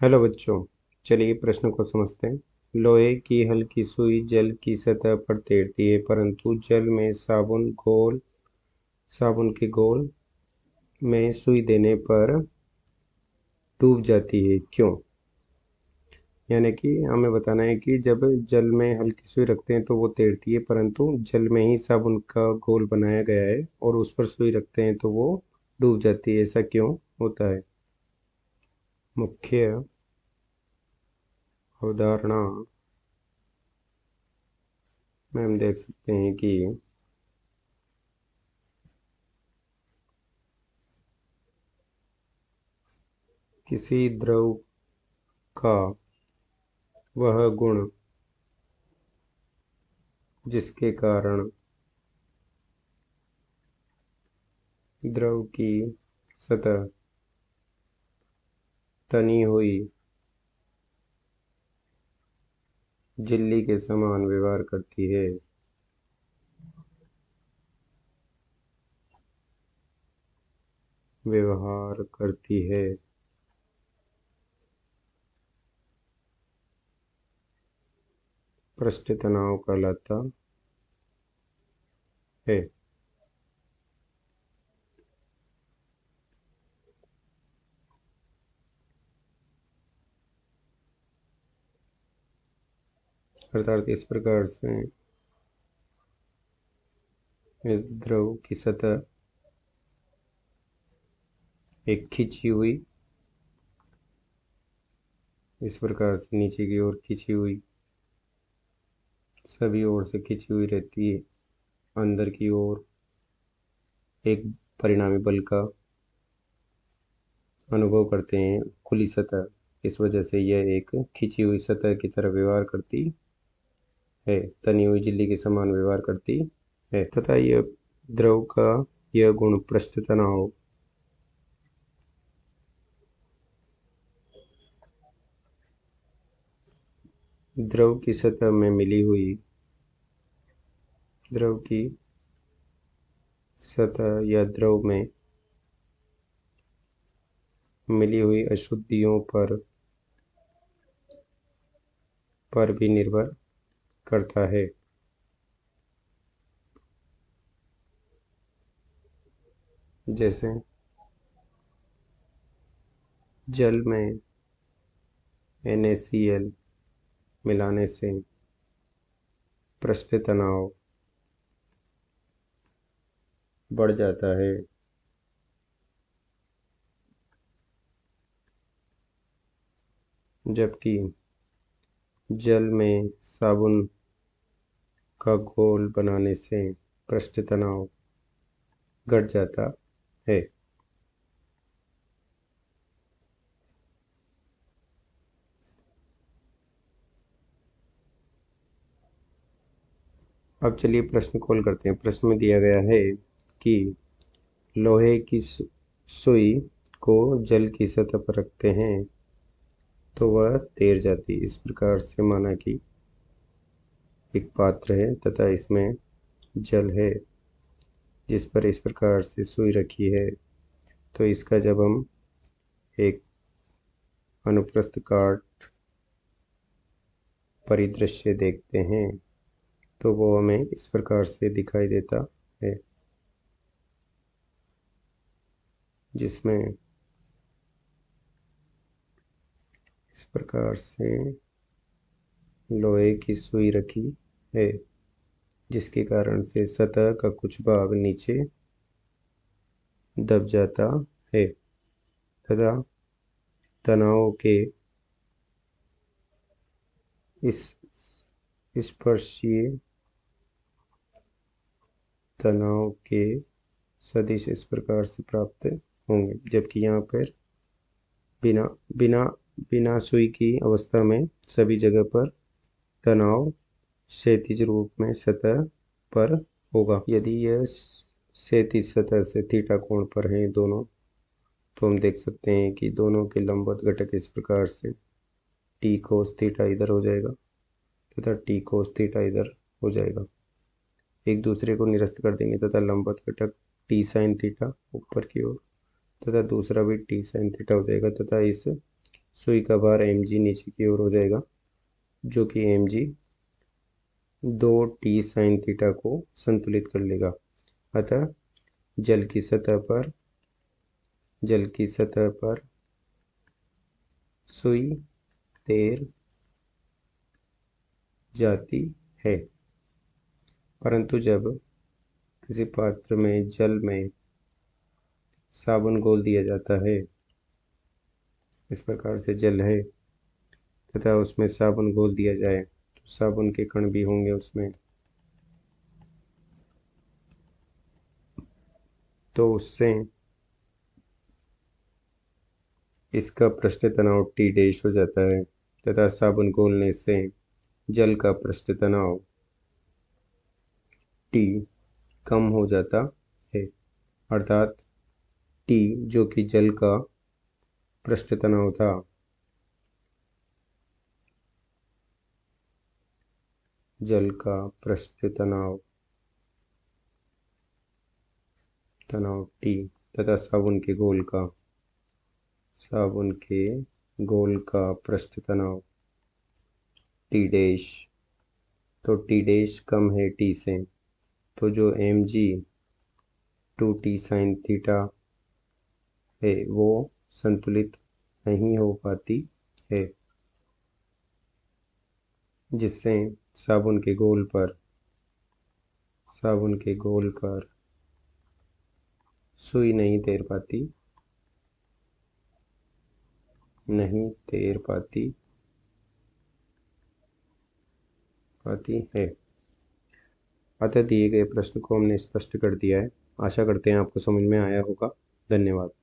Hello बच्चों। चलिए प्रश्न को समझते हैं। लोहे की हल्की सुई जल की सतह पर तैरती है, परंतु जल में साबुन के घोल में सुई देने पर डूब जाती है, क्यों? यानी कि हमें बताना है कि जब जल में हल्की सुई रखते हैं तो वो तैरती है, परंतु जल में ही साबुन का घोल बनाया गया है और उस पर सुई रखते हैं तो वो डूब जाती है। ऐसा क्यों होता है? मुख्य अवधारणा में हम देख सकते हैं कि किसी द्रव का वह गुण जिसके कारण द्रव की सतह तनी हुई झिल्ली के समान व्यवहार करती है, पृष्ठ तनाव कहलाता है। अर्थात इस प्रकार से इस द्रव की सतह एक खिंची हुई, इस प्रकार से नीचे की ओर खिंची हुई, सभी ओर से खिंची हुई रहती है। अंदर की ओर एक परिणामी बल का अनुभव करते हैं, खुली सतह। इस वजह से यह एक खिंची हुई सतह की तरह व्यवहार करती है, तनी हुई झिल्ली के समान व्यवहार करती है, तथा यह द्रव का यह गुण पृष्ठ तनाव द्रव की सतह में मिली हुई द्रव की सतह या द्रव में मिली हुई अशुद्धियों पर भी निर्भर करता है। जैसे जल में NaCl मिलाने से पृष्ठ तनाव बढ़ जाता है, जबकि जल में साबुन का घोल बनाने से पृष्ठ तनाव घट जाता है। अब चलिए प्रश्न खोल करते हैं। प्रश्न में दिया गया है कि लोहे की सुई को जल की सतह पर रखते हैं तो वह तैर जाती है। इस प्रकार से माना कि एक पात्र है तथा इसमें जल है, जिस पर इस प्रकार से सुई रखी है, तो इसका जब हम एक अनुप्रस्थ काट परिदृश्य देखते हैं तो वो हमें इस प्रकार से दिखाई देता है, जिसमें इस प्रकार से लोहे की सुई रखी है, जिसके कारण से सतह का कुछ भाग नीचे दब जाता है तथा तनाव के इस स्पर्शीय तनाव के सदिश इस प्रकार से प्राप्त होंगे। जबकि यहाँ पर बिना बिना बिना सुई की अवस्था में सभी जगह पर तनाव क्षैतिज रूप में सतह पर होगा। यदि यह क्षैतिज सतह से थीटा कोण पर हैं दोनों, तो हम देख सकते हैं कि दोनों के लंबवत घटक इस प्रकार से टी कोस थीटा इधर हो जाएगा तथा टी कोस थीटा इधर हो जाएगा, एक दूसरे को निरस्त कर देंगे तथा लंबवत घटक टी साइन थीटा ऊपर की ओर तथा दूसरा भी टी साइन थीटा हो जाएगा तथा इस सुई का भार mg नीचे की ओर हो जाएगा, जो कि mg 2t sin थीटा को संतुलित कर लेगा। अतः जल की सतह पर सुई तैर जाती है, परंतु जब किसी पात्र में जल में साबुन घोल दिया जाता है, इस प्रकार से जल है तथा उसमें साबुन घोल दिया जाए तो साबुन के कण भी होंगे उसमें, तो उससे इसका पृष्ठ तनाव T डैश हो जाता है तथा साबुन घोलने से जल का पृष्ठ तनाव T कम हो जाता है, अर्थात T जो कि जल का पृष्ठ तनाव था, जल का पृष्ठ तनाव T तथा साबुन के घोल का पृष्ठ तनाव T डैश, तो T डैश कम है T से, तो जो mg 2t sin थीटा है वो संतुलित नहीं हो पाती है, जिससे साबुन के घोल पर सुई नहीं तैर पाती है। अतः दिए गए प्रश्न को हमने स्पष्ट कर दिया है। आशा करते हैं आपको समझ में आया होगा। धन्यवाद।